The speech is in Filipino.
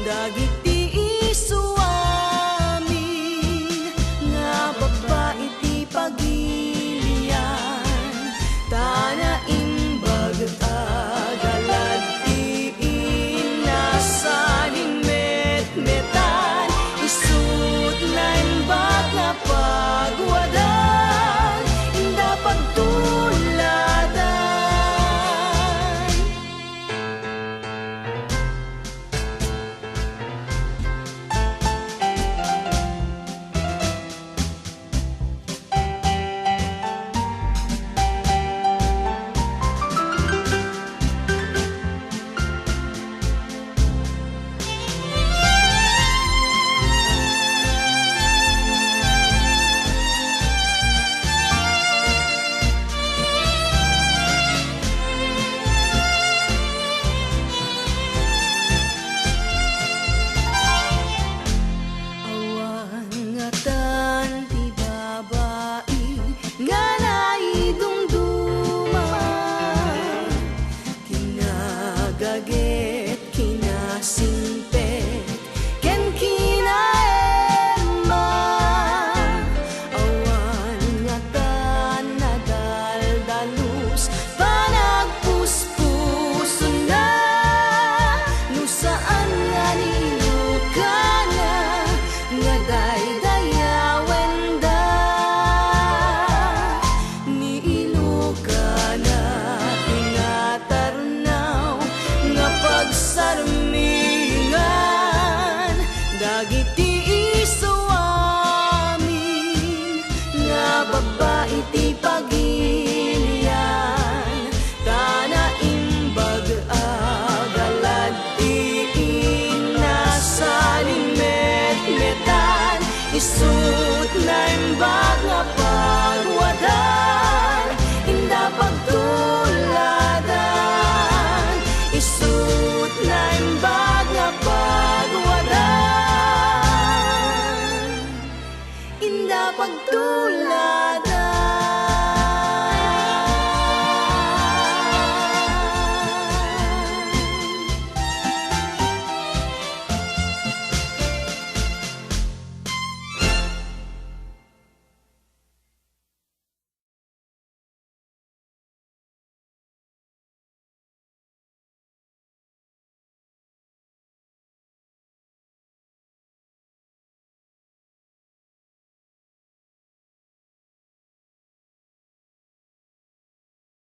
dagiti isuamin, nga babae ti pagilian, tana imbag agalad ti inasalin met-metan, isut na imbag nga pagwadan, inda pagtuladan. Gagit kinasimpet ken kinaema, awan nga tanadaldalus panagpuspuso na, no saan nga ninukana nga daydayawen da, ni ilukana tinatarnaw nga pagsarmingan, dagiti isuamin, nga babae ti pagilian, tana imbag agalad ti inasalin met-metan, isut na imbag nga pagwadan, inda pagtuladan, isut na imbag nga pagwadan, inda pagtuladan.